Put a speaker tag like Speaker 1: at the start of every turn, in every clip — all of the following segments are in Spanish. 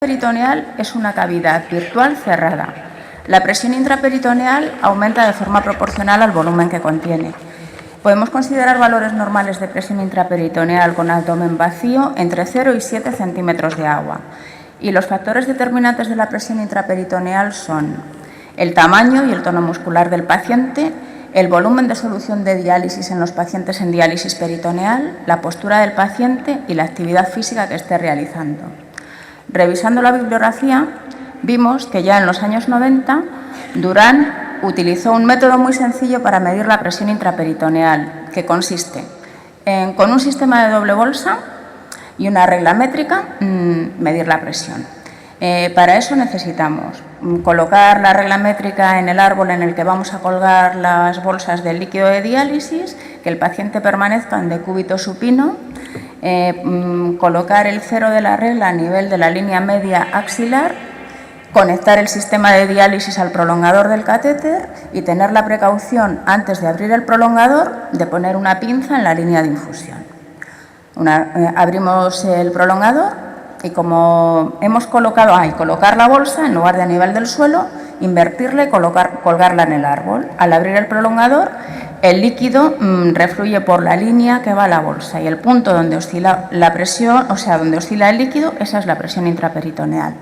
Speaker 1: peritoneal es una cavidad virtual cerrada. La presión intraperitoneal aumenta de forma proporcional al volumen que contiene. Podemos considerar valores normales de presión intraperitoneal con abdomen vacío entre 0 y 7 centímetros de agua. Y los factores determinantes de la presión intraperitoneal son el tamaño y el tono muscular del paciente, el volumen de solución de diálisis en los pacientes en diálisis peritoneal, la postura del paciente y la actividad física que esté realizando. Revisando la bibliografía, vimos que ya en los años 90 Durán utilizó un método muy sencillo para medir la presión intraperitoneal, que consiste en, con un sistema de doble bolsa y una regla métrica, medir la presión. Para eso necesitamos colocar la regla métrica en el árbol en el que vamos a colgar las bolsas del líquido de diálisis, que el paciente permanezca en decúbito supino, colocar el cero de la regla a nivel de la línea media axilar, conectar el sistema de diálisis al prolongador del catéter y tener la precaución, antes de abrir el prolongador, de poner una pinza en la línea de infusión. Abrimos el prolongador y como hemos colocado, colocar la bolsa en lugar de a nivel del suelo, invertirla y colgarla en el árbol. Al abrir el prolongador, el líquido refluye por la línea que va a la bolsa y el punto donde oscila la presión, o sea, donde oscila el líquido, esa es la presión intraperitoneal.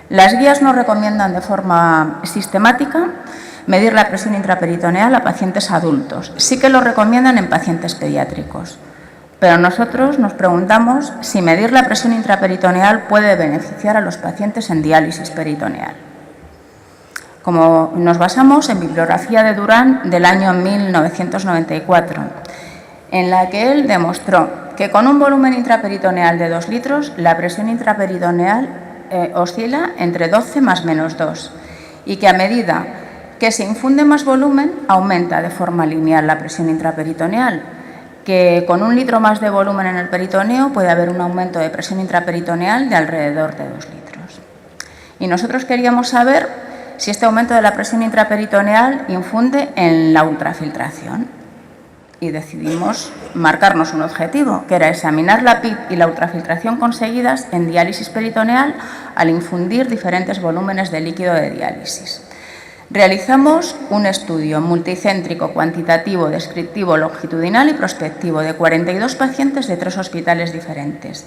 Speaker 1: Las guías nos recomiendan de forma sistemática medir la presión intraperitoneal a pacientes adultos. Sí que lo recomiendan en pacientes pediátricos. Pero nosotros nos preguntamos si medir la presión intraperitoneal puede beneficiar a los pacientes en diálisis peritoneal. Como nos basamos en bibliografía de Durán del año 1994, en la que él demostró que con un volumen intraperitoneal de 2 litros, la presión intraperitoneal oscila entre 12 más menos 2 y que a medida que se infunde más volumen, aumenta de forma lineal la presión intraperitoneal, que con 1 litro más de volumen en el peritoneo puede haber un aumento de presión intraperitoneal de alrededor de 2 litros. Y nosotros queríamos saber si este aumento de la presión intraperitoneal infunde en la ultrafiltración. Y decidimos marcarnos un objetivo, que era examinar la PIP y la ultrafiltración conseguidas en diálisis peritoneal al infundir diferentes volúmenes de líquido de diálisis. Realizamos un estudio multicéntrico, cuantitativo, descriptivo, longitudinal y prospectivo de 42 pacientes de 3 hospitales diferentes: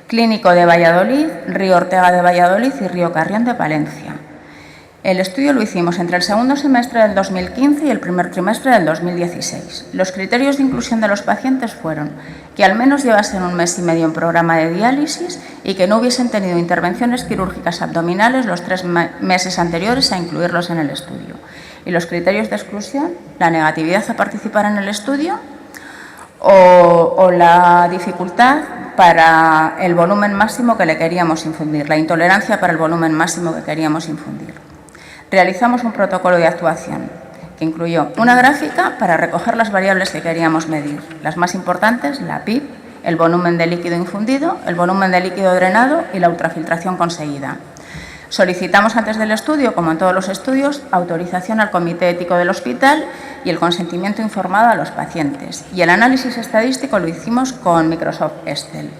Speaker 1: Clínico de Valladolid, Río Ortega de Valladolid y Río Carrión de Palencia. El estudio lo hicimos entre el segundo semestre del 2015 y el primer trimestre del 2016. Los criterios de inclusión de los pacientes fueron que al menos llevasen 1 mes y medio en programa de diálisis y que no hubiesen tenido intervenciones quirúrgicas abdominales los 3 meses anteriores a incluirlos en el estudio. Y los criterios de exclusión, la negatividad a participar en el estudio o la dificultad para el volumen máximo que le queríamos infundir, la intolerancia para el volumen máximo que queríamos infundir. Realizamos un protocolo de actuación que incluyó una gráfica para recoger las variables que queríamos medir. Las más importantes, la PIP, el volumen de líquido infundido, el volumen de líquido drenado y la ultrafiltración conseguida. Solicitamos antes del estudio, como en todos los estudios, autorización al comité ético del hospital y el consentimiento informado a los pacientes. Y el análisis estadístico lo hicimos con Microsoft Excel.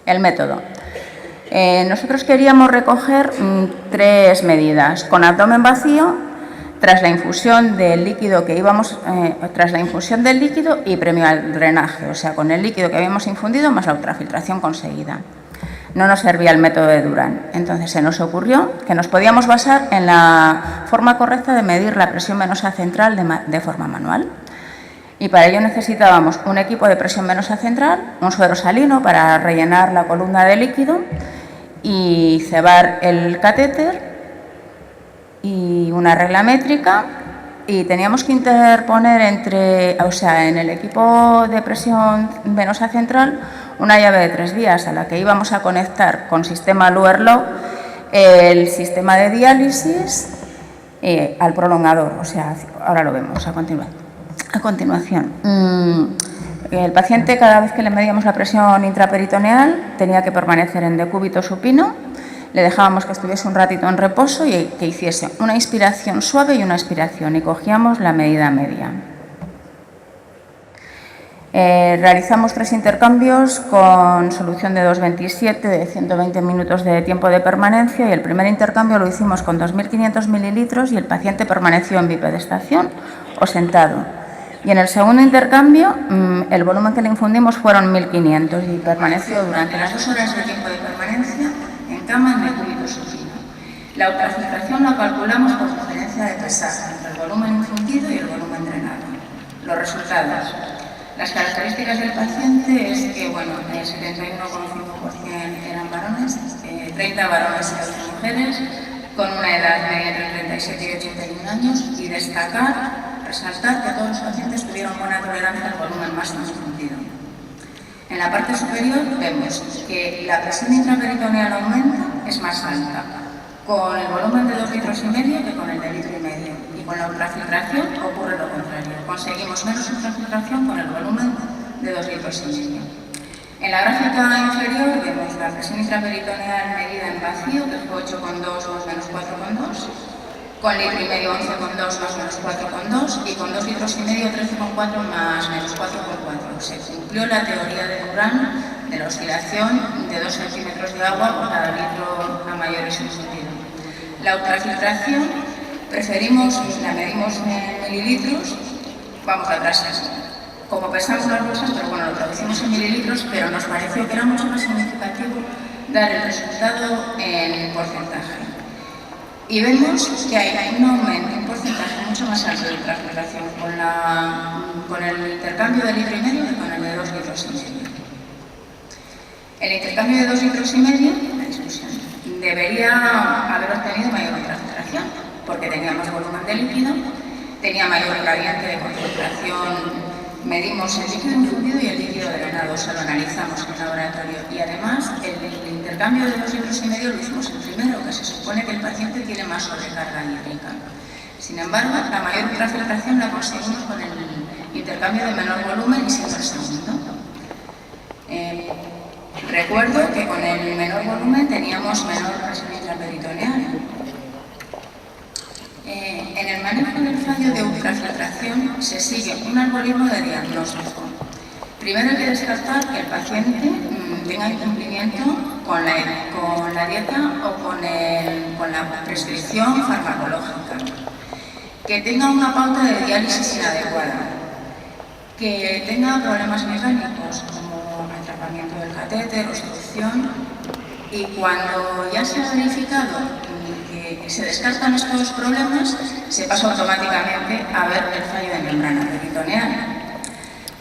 Speaker 1: El método. Nosotros queríamos recoger 3 medidas: con abdomen vacío, tras la infusión del líquido y premio al drenaje, o sea, con el líquido que habíamos infundido más la ultrafiltración conseguida. No nos servía el método de Durán. Entonces se nos ocurrió que nos podíamos basar en la forma correcta de medir la presión venosa central de forma manual. Y para ello necesitábamos un equipo de presión venosa central, un suero salino para rellenar la columna de líquido y cebar el catéter y una regla métrica, y teníamos que interponer en el equipo de presión venosa central una llave de 3 vías a la que íbamos a conectar con sistema Luer-Low el sistema de diálisis al prolongador, o sea, ahora lo vemos a continuación. El paciente, cada vez que le medíamos la presión intraperitoneal, tenía que permanecer en decúbito supino, le dejábamos que estuviese un ratito en reposo y que hiciese una inspiración suave y una expiración, y cogíamos la medida media. Realizamos 3 intercambios con solución de 2,27 de 120 minutos de tiempo de permanencia y el primer intercambio lo hicimos con 2.500 mililitros y el paciente permaneció en bipedestación o sentado. Y en el segundo intercambio el volumen que le infundimos fueron 1.500 y permaneció durante las 2 horas de tiempo de permanencia en cama en decúbito supino. La ultrafiltración la calculamos por diferencia de pesaje entre el volumen infundido y el volumen drenado. Los resultados. Las características del paciente es que, bueno, el 71,5% eran varones, 30 varones y 8 mujeres, con una edad media entre 37 y 81 años, y resaltar que todos los pacientes tuvieron buena tolerancia al volumen máximo infundido. En la parte superior vemos que la presión intraperitoneal aumenta, es más alta, con el volumen de 2,5 litros que con el de 1,5 litros. Y con la ultrafiltración ocurre lo contrario. Conseguimos menos ultrafiltración con el volumen de 2,5 litros. En la gráfica inferior vemos la presión intraperitoneal medida en vacío, que fue 8,2 más menos 4,2, con 1,5 litros 11,2 más menos 4,2 y con 2,5 litros 13,4 más menos 4,4. Se cumplió la teoría de Durán de la oscilación de 2 centímetros de agua por cada litro a mayores infundido. La ultrafiltración la medimos en mililitros, vamos atrás, como pesamos las bolsas, pero bueno, lo traducimos en mililitros, pero nos pareció que era mucho más significativo dar el resultado en porcentaje. Y vemos que hay un aumento, un porcentaje mucho más alto de ultrafiltración con el intercambio de 1,5 litros que con el de 2,5 litros. El intercambio de 2,5 litros, la discusión, debería haber obtenido mayor ultrafiltración, porque tenía más volumen de líquido, tenía mayor gradiente de concentración. Medimos el líquido infundido y el líquido drenado, se lo analizamos en el laboratorio y además el intercambio de 2,5 litros lo hicimos el primero, que se supone que el paciente tiene más sobrecarga hídrica. Sin embargo, la mayor ultrafiltración la conseguimos con el intercambio de menor volumen y siendo el segundo. Recuerdo que con el menor volumen teníamos menor presión intraperitoneal. En el manejo del fallo de ultrafiltración se sigue un algoritmo de diagnóstico. Primero hay que descartar que el paciente tenga incumplimiento con la dieta o con la prescripción farmacológica, que tenga una pauta de diálisis inadecuada, que tenga problemas mecánicos como atrapamiento del catéter, obstrucción, y cuando ya se ha verificado que se descartan estos problemas, se pasa automáticamente a ver el fallo de membrana peritoneal.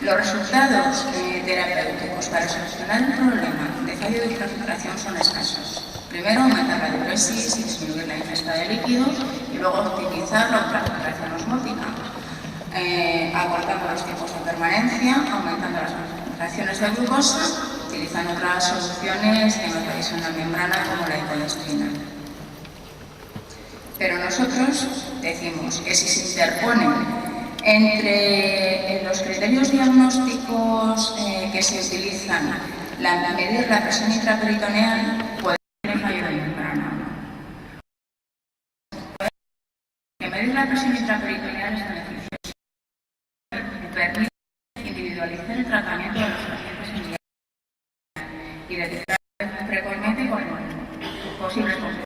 Speaker 1: Los resultados terapéuticos para solucionar el problema de fallo de ultrafiltración son escasos. Primero, aumentar la diuresis y disminuir la ingesta de líquidos, y luego optimizar la ultrafiltración osmótica, acortando los tiempos de permanencia, aumentando las concentraciones de glucosa, utilizando otras soluciones que no atraviesan la membrana como la hipodestrina. Pero nosotros decimos que si se interponen entre los criterios diagnósticos que se utilizan, medir la presión intraperitoneal, puede tener fallo de membrana. Que medir la presión intraperitoneal es beneficioso. Permite individualizar el tratamiento de los pacientes y detectar precozmente con posibles consecuencias.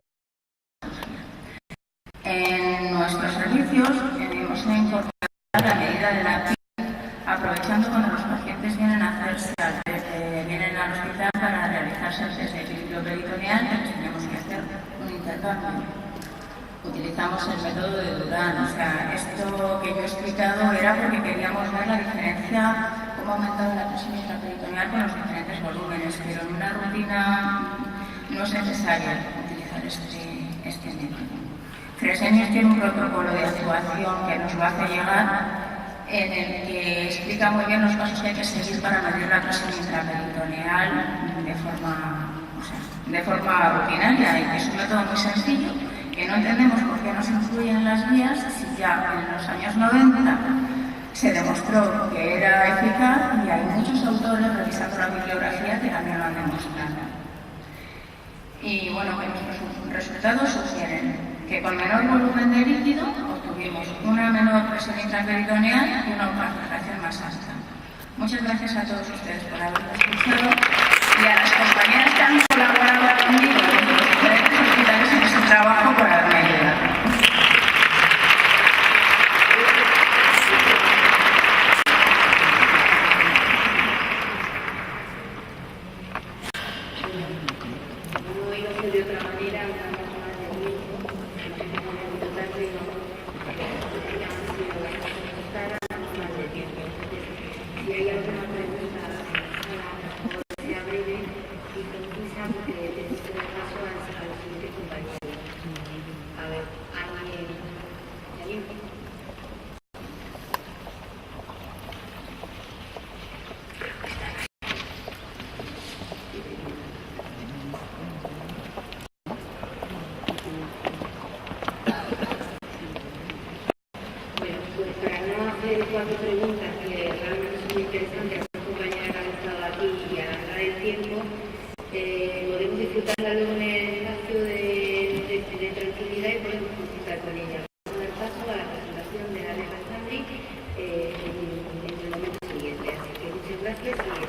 Speaker 1: En nuestros servicios hemos incorporado la medida de la PIB, aprovechando cuando los pacientes vienen al hospital para realizarse el test de equilibrio peritoneal, que les tenemos que hacer un intercambio. Utilizamos el método de Durán, o sea, esto que yo he explicado era porque queríamos ver la diferencia, cómo ha aumentado la presión intraperitoneal con los diferentes volúmenes, pero en una rutina no es necesario utilizar este método. Fresenius tiene un protocolo de actuación que nos lo hace llegar, en el que explica muy bien los pasos que hay que seguir para medir la presión intraperitoneal de forma rutinaria, y que es un método muy sencillo, que no entendemos por qué no se incluye en las guías si ya en los años 90 se demostró que era eficaz, y hay muchos autores revisando la bibliografía que también lo han demostrado. Y bueno, que nuestros resultados sugieren que con menor volumen de líquido obtuvimos una menor presión intraperitoneal y una ultrafiltración más alta. Muchas gracias a todos ustedes por haberme escuchado y a las compañeras que han colaborado conmigo desde los diferentes hospitales en este trabajo por haberme ayudado.
Speaker 2: Cuatro preguntas que realmente son muy interesantes a las compañeras que han estado aquí y a la hora del tiempo. Podemos disfrutarla luego en el espacio de tranquilidad y podemos disfrutar con ella. Vamos a dar paso a la presentación de la Alejandra Sandri en el momento siguiente. Así que muchas gracias.